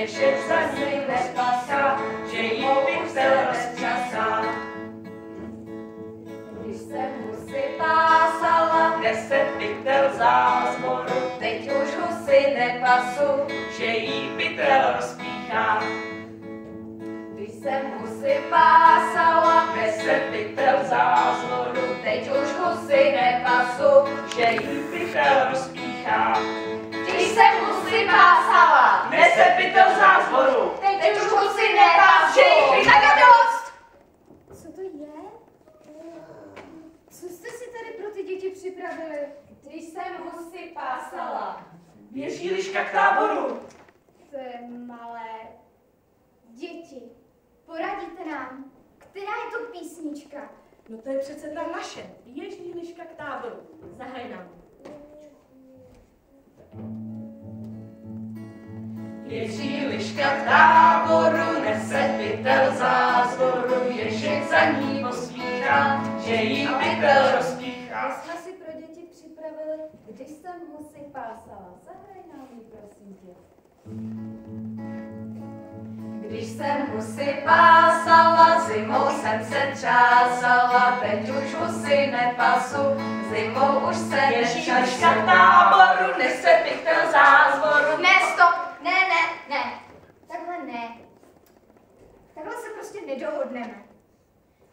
šef za ní nespásá, že jí pytel rozčasá. Když jsem husy pásala, nese pytel zázvoru, teď už husy nepasu, že jí pytel rozpíchá. Když jsem husy pásala, Nese pytel zázvoru, teď už husy nepasu, že jí pytel rozpíchá. když jsem husy pásala, Nese pytel zázvoru, teď už husy nepasu, tak a dost! Co to je? Co jste si tady pro ty děti připravili? Když jsem husy pásala. běží liška k táboru. To je malé. Děti, poradíte nám, která je to písnička? No to je přece ta naše. Běží liška k táboru. Zahraj nám. Běží liška k táboru, nese pytel zázvoru, ježek za ní posmíchá, že jí pytel rozpíchá. My jsme si pro děti připravili, když jsem husy pásala. Zahraj nám ji, prosím tě. Když jsem husy pásala, zimou jsem se třásala, teď už husy nepasu, zimou už se Běží liška k nečasu. táboru, nese pytel zázvoru. Ne, stop! Ne. Takhle ne. Takhle se prostě nedohodneme.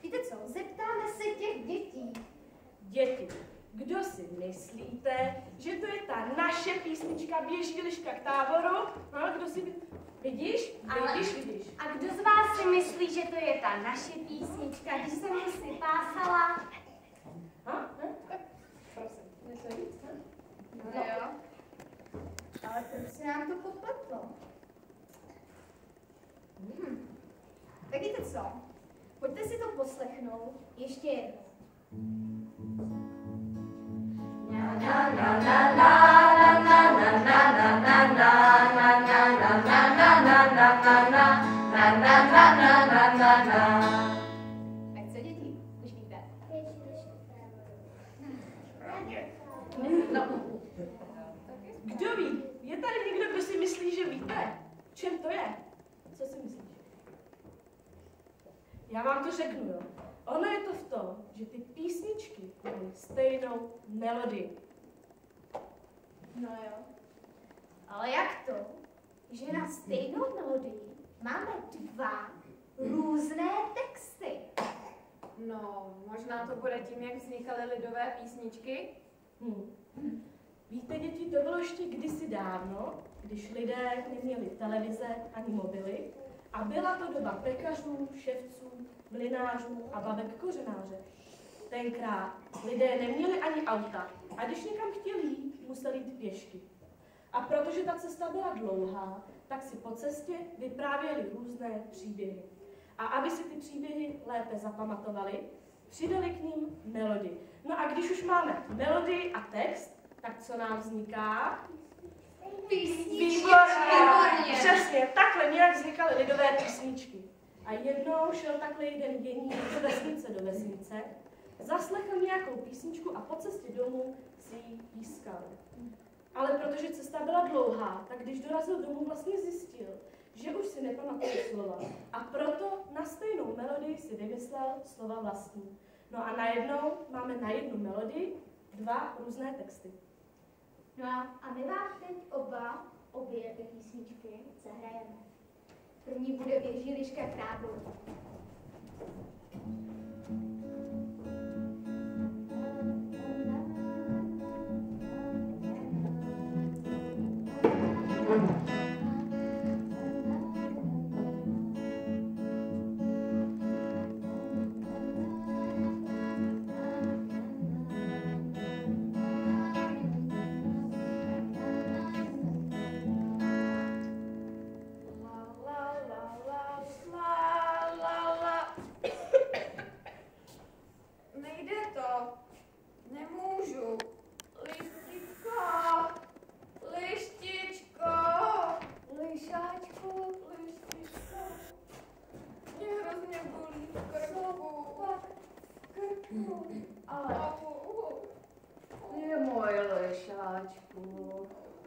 Víte co, zeptáme se těch dětí. Děti, kdo si myslíte, že to je ta naše písnička Běží liška k táboru? No, kdo si... Vidíš? Vidíš? A kdo z vás si myslí, že to je ta naše písnička, když jsem husy pásala? Tak, prosím, něco víc, ne? No jo. Ale proč se nám to popletlo? Tak víte co? Pojďte si to poslechnout ještě jednou. Tak co děti? Už víte? No. Kdo ví? Je tady někdo, kdo si myslí, že víte? V čem to je? Co si myslíš? Já vám to řeknu, jo. Ono je to v tom, že ty písničky mají stejnou melodii. No jo. Ale jak to, že na stejnou melodii máme dva různé texty? No, možná to bude tím, jak vznikaly lidové písničky. Víte, děti, to bylo ještě kdysi dávno, když lidé neměli televize ani mobily a byla to doba pekařů, ševců, mlynářů a babek kořenáře. Tenkrát lidé neměli ani auta a když někam chtěli jít, museli jít pěšky. A protože ta cesta byla dlouhá, tak si po cestě vyprávěli různé příběhy. A aby si ty příběhy lépe zapamatovali, přidali k ním melodii. No a když už máme melodii a text, tak co nám vzniká? Výborně! Přesně, takhle nějak vznikaly lidové písničky. A jednou šel takhle jeden děník z vesnice do vesnice, zaslechl nějakou písničku a po cestě domů si ji pískal. Ale protože cesta byla dlouhá, tak když dorazil domů, vlastně zjistil, že už si nepamatuje slova. A proto na stejnou melodii si vymyslel slova vlastní. No a najednou máme na jednu melodii dva různé texty. No a my vám teď obě ty písničky zahrajeme. První bude Běží liška k táboru. Nejde to. Nemůžu. Lištičko. Lištičko. Lišáčku, Lištičko. Mě hrozně bolí v krku. krku. Ale Au. je můj lišáčku.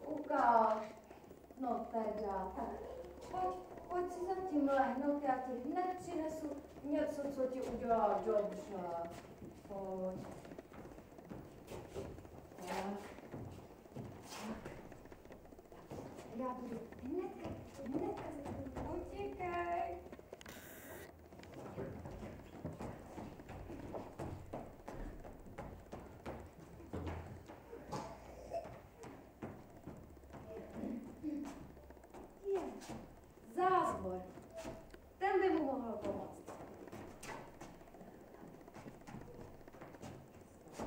Ukáž. No teda. Pojď si za tím lehnout, já ti hned přinesu něco, co ti udělá dobře. Pojď. Tak. Já budu hnedka utíkej. Zázvor. Ten by mu mohl pomoct.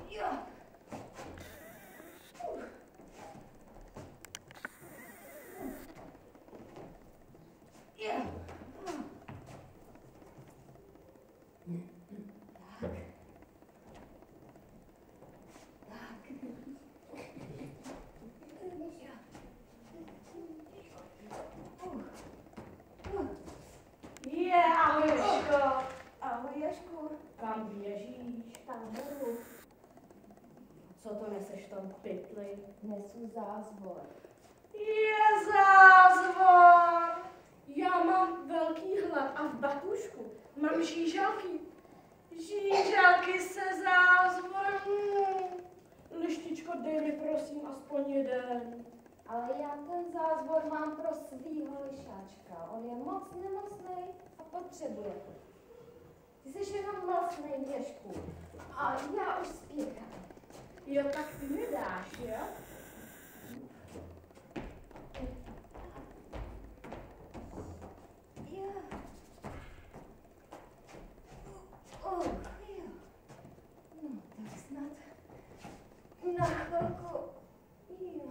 Jo. Ahoj, Ježko. Ahoj, Ježku. Kam běžíš? Tam hru. Co to neseš v tom pytli? Nesu zázvor. Je zázvor! Já mám velký hlad a v batušku mám žížalky. Žížalky se zázvorem. Lištičko, dej mi prosím aspoň jeden. Ale já ten zázvor mám pro svýho lišáčka. On je moc nemocnej a potřebuje to. Ty jsi jenom mocnej, Ježku. A já už spěchám. Jo, tak ty mi dáš, jo? Jo. Jo. No, tak snad na chvilku. Jo.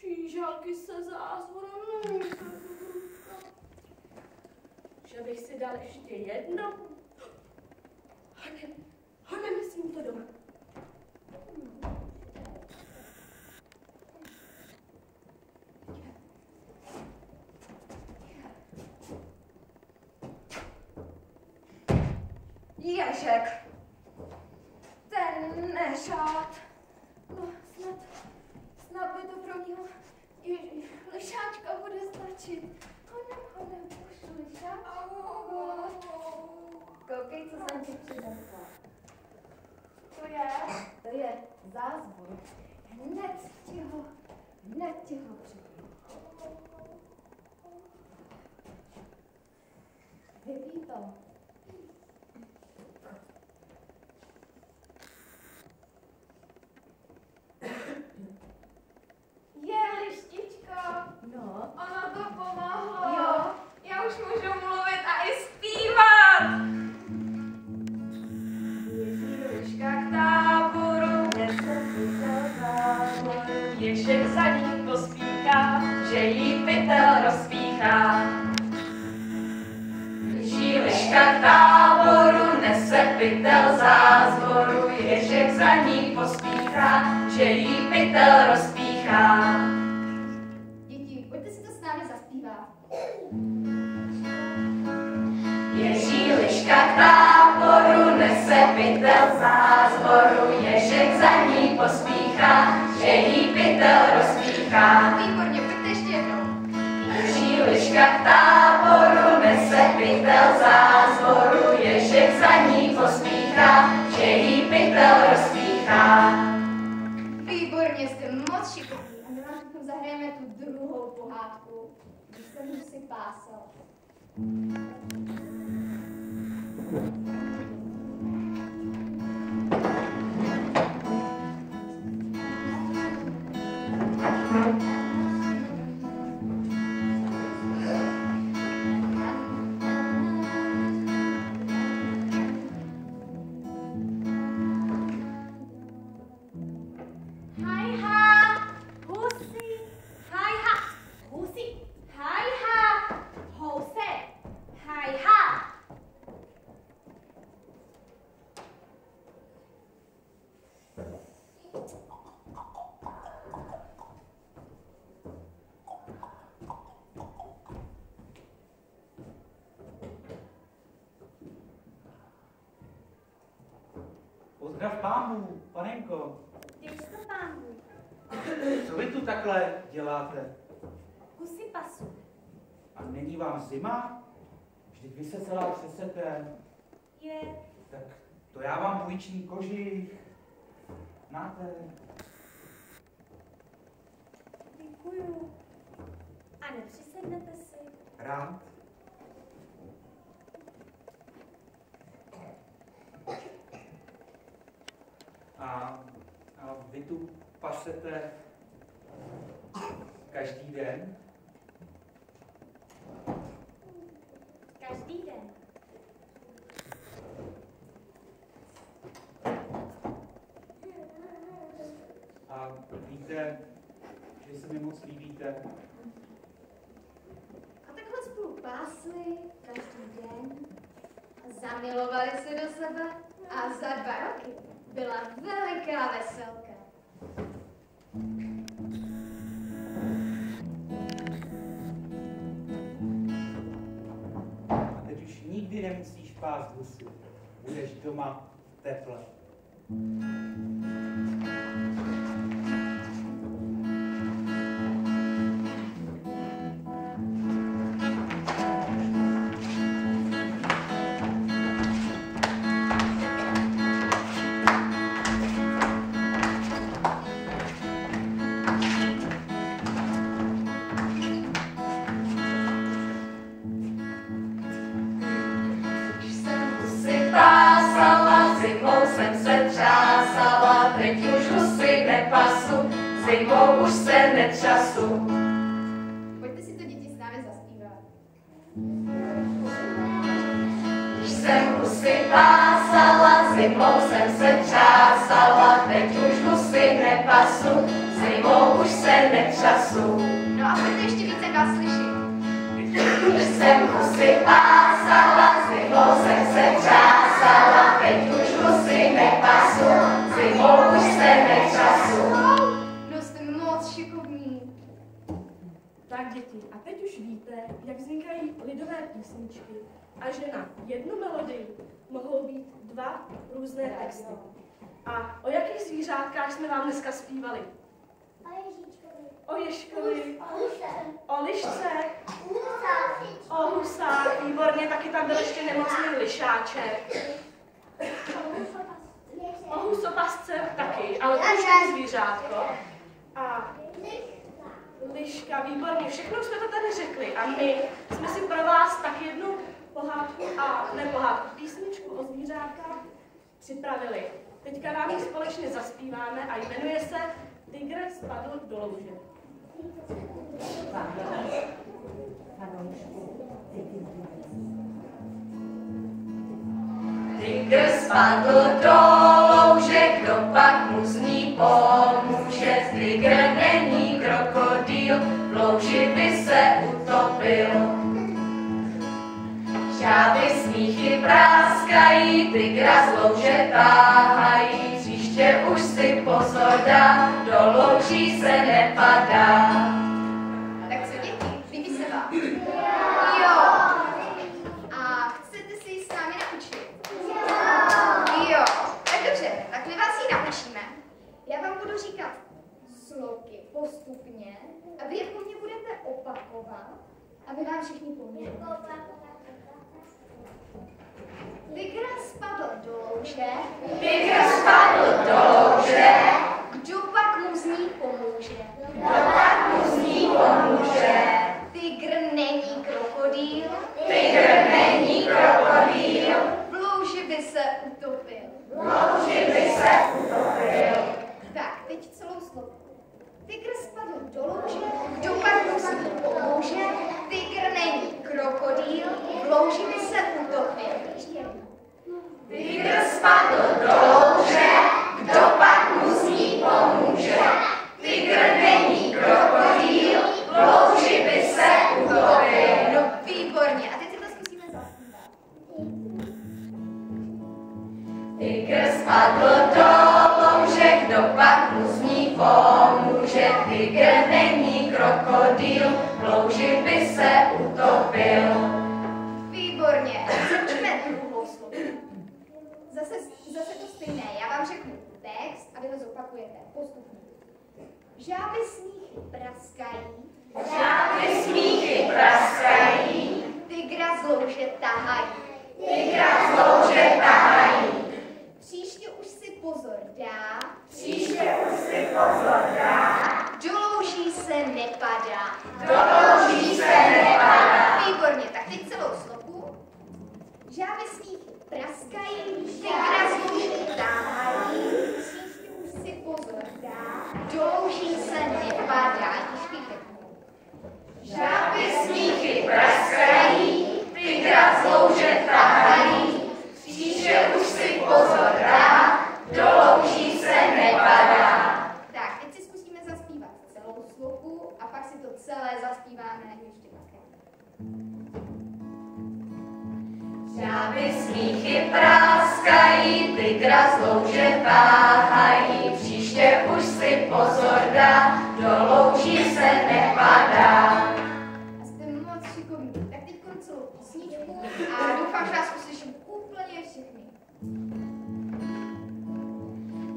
Žížalky se zázvorem. Že bych si dal ještě jedno. Hane, myslím to doma. Ježek. Ten nešát. No, snad by to pro něho lišáčka bude stačit. Honem, už lišáčka. Koukej, co jsem ti přinesla. To je zázvor. Hned ti ho připiju. Vypij to. Je, lištičko. No. Ono to pomohlo. Jo. Já už můžu mluvit a i zpívat. Liška k táboru nese pytel zázvor, Ježek za ní pospíchá, že jí pytel rozpíchá. Běží liška k táboru, nese pytel zázvoru, Ježek za ní pospíchá, že jí pytel rozpíchá. Děti, pojďte si to s námi zaspívat. Běží liška k táboru, nese pytel zázvoru, Ježek za ní pospíchá, že jí pytel rozpíchá. Výborně, pojďte ještě jednou. Běží liška k táboru, nese pytel zázvoru, Ježek za ní pospíchá, že jí pytel rozpíchá. Výborně, jste moc šikovní. A my vám teď zahrajeme tu druhou pohádku, když jsem si pásal. Pozdrav pámu, panenko. Když to pán Bůh. Co vy tu takhle děláte? Kusy pasu. A není vám zima? Vždyť vy se celá třesete. Je. Tak to já vám půjčím kožich. Máte. Děkuju. A nepřisednete si? Rád. A vy tu pasete každý den? Každý den. A víte, že se mi moc líbíte? A takhle spolu pásli každý den a zamilovali se do sebe a za 2 roky byla veliká veselka. A teď už nikdy nemusíš pást husy. Budeš doma v teple. Zimou už se netřasu. Pojďte si to děti s námi zaspívat. Když jsem husy pásala, zimou jsem se třásala, teď už husy nepasu, zimou už se netřasu. No a pojďte ještě více vás slyšet. Když jsem husy pásala, zimou jsem se třásala, teď už husy nepasu, zimou už se netřasu. Tak děti, a teď už víte, jak vznikají lidové písničky a že na jednu melodii mohou být 2 různé texty. A o jakých zvířátkách jsme vám dneska zpívali? O Ježkovi, o lišce, o husách, výborně, taky tam byl ještě nemocný lišáček. O husopasce taky, ale to už není zvířátko. A liška, výborně, všechno jsme to tady řekli a my jsme si pro vás tak jednu pohádku písničku o zvířátkách připravili. Teďka nám ji společně zaspíváme a jmenuje se Tygr spadl do louže. Tygr spadl do louže, kdo pak mu z ní pomůže? Tygr není krokodýl, v louži by se utopil. Žáby smíchy práskají, tygra z louže táhají, příště už si pozor dá, do louží se nepadá. Tak co děti, líbí se vám? Jo. A chcete si ji s námi naučit? Jo. Tak dobře, tak my vás ji naučíme. Já vám budu říkat sloky postupně a vy je po mně budete opakovat a my vám všichni pomůžeme. Tygr spadl do louže. Tygr spadl do louže, Kdo pak mu z ní pomůže? kdo pak mu z ní pomůže? Tygr není krokodýl. Tygr není krokodýl, V louži by se utopil. v louži by se utopil. Tak, teď celou slovo. Tygr spadl do louže, kdo pak mu z ní pomůže? Tygr není krokodýl, v louži by se utopil. Ještě jednou. Tygr spadl do louže, kdo pak mu z ní pomůže? Tygr není krokodýl, v louži by se utopil. No výborně, a teď si to zkusíme zaspívat. Tygr spadl do louže, kdo pak mu z ní pomůže? Tygr není krokodýl, v louži by se utopil. Výborně, začneme druhou slovo. Zase Zase to stejné, já vám řeknu text a vy ho zopakujete postupně. Žáby smíchy praskají, Žáby smíchy praskají, tygra z louže tahají, tygra z louže tahají. Příště už si pozor dá, Příště už si pozor dá, do louží se nepadá. do louží se nepadá. Výborně, tak teď celou sloku. Žáby smíchy praskají, tygra z louže tahají, příště už si pozor dá, do louží se nepadá. Žáby smíchy praskají, tygra z louže tahají. Příště už si pozor dá, do louží se nepadá. Tak, teď si zkusíme zaspívat celou sloku a pak si to celé zaspíváme ještě také. Žáby smíchy praskají, tygra z louže tahají. Příště už si pozor dá, do louží se nepadá. A jste moc šikovní. Tak teď celou písničku a doufám, že vás uslyším úplně všechny.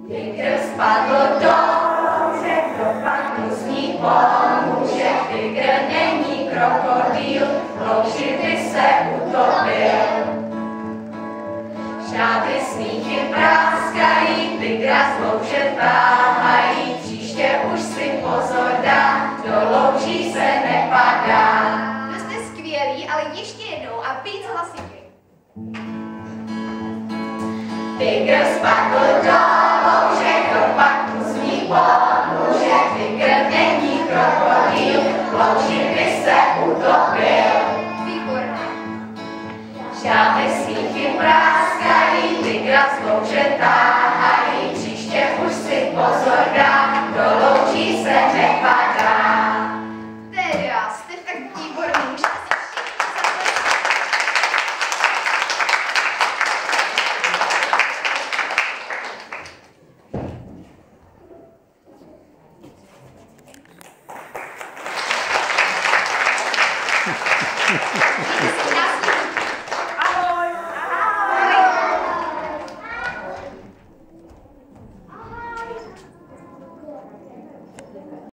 Tygr spadl do louže, kdo pak mu z ní pomůže. Tygr není krokodýl, v louži by se utopil. Žáby smíchy praskají, tygra z louže tahají. Příště už si pozor dá, do louží se nepadá. To jste skvělí, ale ještě jednou a víc hlasitě. Tygr spadl do louže, kdo pak mu z ní pomůže. Tygr není krokodýl, v louži by se utopil. Výborné. Žáby smíchy praskají, tygra z louže tahají. Příště už si pozor dá, do louží se nepadá. Teda, jste tak výborní, můžete si všichni zatleskat.